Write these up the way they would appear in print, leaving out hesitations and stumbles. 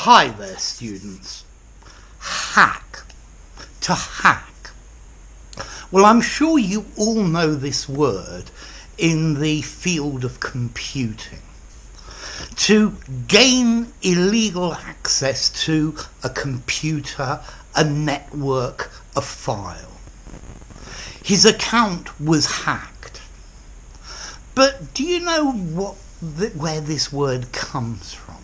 Hi there, students. Hack. To hack. Well, I'm sure you all know this word in the field of computing. To gain illegal access to a computer, a network, a file. His account was hacked. But do you know where this word comes from?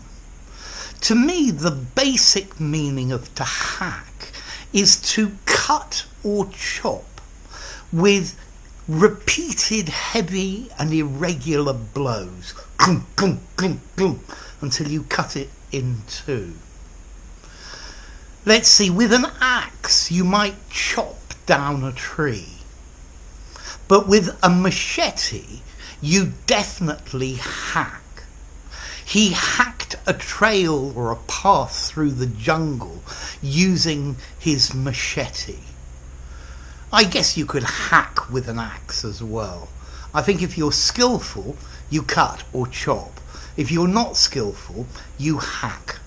To me, the basic meaning of to hack is to cut or chop with repeated heavy and irregular blows, clunk, clunk, clunk, clunk, until you cut it in two. Let's see, with an axe you might chop down a tree, but with a machete you definitely hack. He hacked a trail or a path through the jungle using his machete. I guess you could hack with an axe as well. I think if you're skillful, you cut or chop. If you're not skillful, you hack.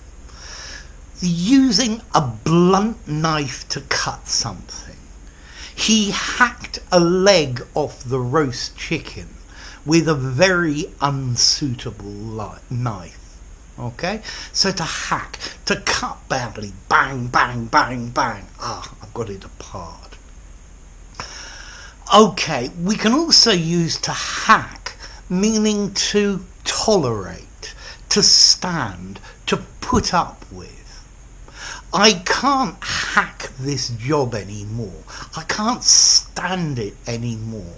Using a blunt knife to cut something. He hacked a leg off the roast chicken with a very unsuitable knife. Okay? So to hack, to cut badly, bang, bang, bang, bang. I've got it apart. Okay, we can also use to hack, meaning to tolerate, to stand, to put up with. I can't hack this job anymore. I can't stand it anymore.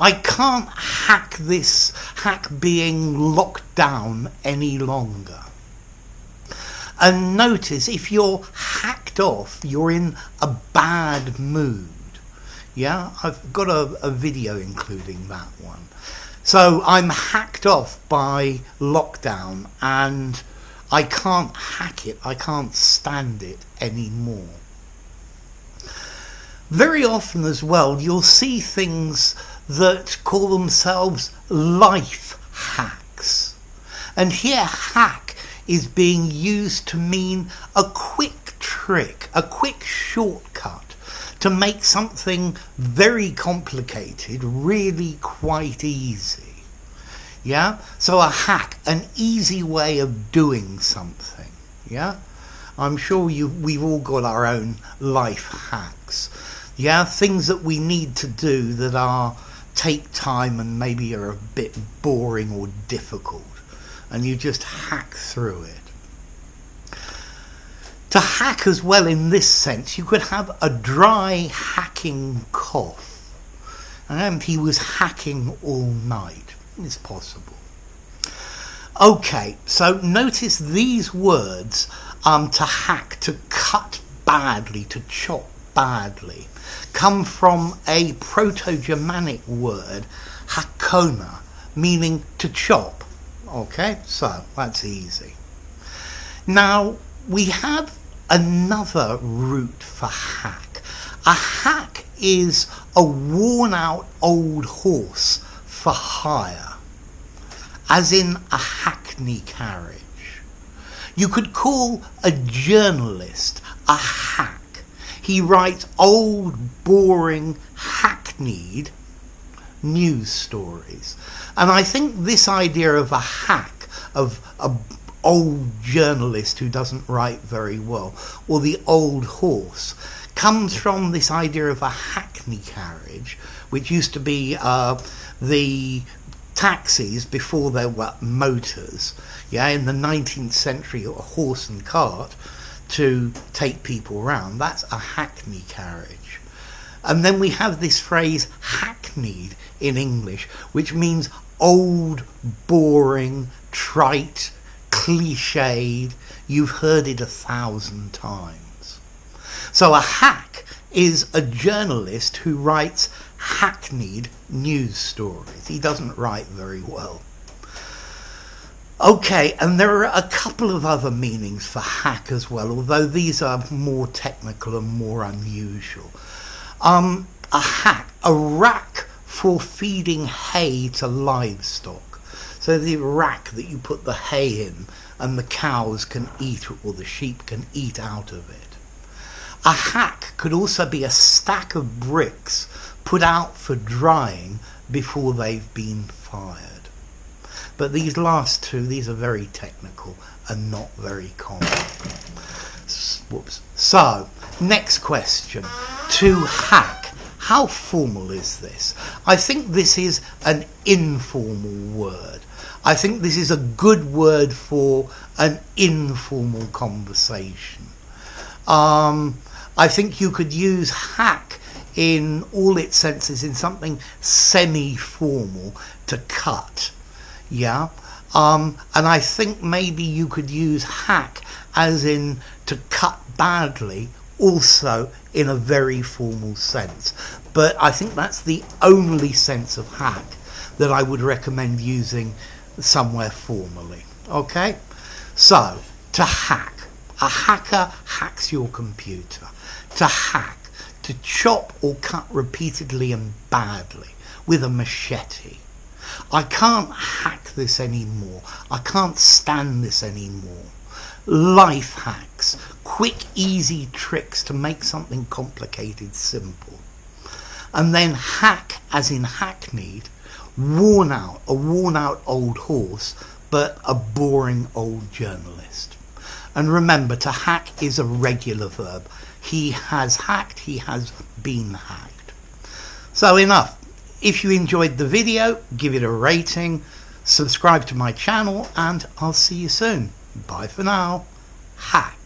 I can't hack being locked down any longer. And notice, if you're hacked off, you're in a bad mood. Yeah, I've got a video including that one. So I'm hacked off by lockdown and I can't hack it. I can't stand it anymore. Very often as well, you'll see things that call themselves life hacks. And here hack is being used to mean a quick trick, a quick shortcut to make something very complicated really quite easy. Yeah? So a hack, an easy way of doing something. Yeah? I'm sure we've all got our own life hacks. Yeah? Things that we need to do that take time and maybe are a bit boring or difficult, and you just hack through it. To hack as well in this sense, you could have a dry hacking cough, and he was hacking all night. It's possible. Okay, so notice these words, to hack, to cut badly, to chop badly, come from a Proto-Germanic word, hakona, meaning to chop. Okay, so that's easy. Now, we have another root for hack. A hack is a worn-out old horse for hire, as in a hackney carriage. You could call a journalist a hack. He writes old, boring, hackneyed news stories. And I think this idea of a hack, of an old journalist who doesn't write very well, or the old horse, comes from this idea of a hackney carriage, which used to be the taxis before there were motors. Yeah, in the 19th century, a horse and cart to take people around. That's a hackney carriage. And then we have this phrase hackneyed in English, which means old, boring, trite, cliched. You've heard it 1,000 times. So a hack is a journalist who writes hackneyed news stories. He doesn't write very well. Okay, and there are a couple of other meanings for hack as well, although these are more technical and more unusual. A hack, a rack for feeding hay to livestock. So the rack that you put the hay in and the cows can eat or the sheep can eat out of it. A hack could also be a stack of bricks put out for drying before they've been fired. But these last two, these are very technical and not very common. Whoops. So, next question. To hack. How formal is this? I think this is an informal word. I think this is a good word for an informal conversation. I think you could use hack in all its senses in something semi-formal, to cut. Yeah. And I think maybe you could use hack as in to cut badly, also in a very formal sense. But I think that's the only sense of hack that I would recommend using somewhere formally. Okay? So, to hack. A hacker hacks your computer. To hack. To chop or cut repeatedly and badly with a machete. I can't hack this anymore. I can't stand this anymore. Life hacks. Quick, easy tricks to make something complicated simple. And then hack, as in hackneyed, worn out, a worn out old horse, but a boring old journalist. And remember, to hack is a regular verb. He has hacked, he has been hacked. So enough. If you enjoyed the video, give it a rating, subscribe to my channel, and I'll see you soon. Bye for now. Hack.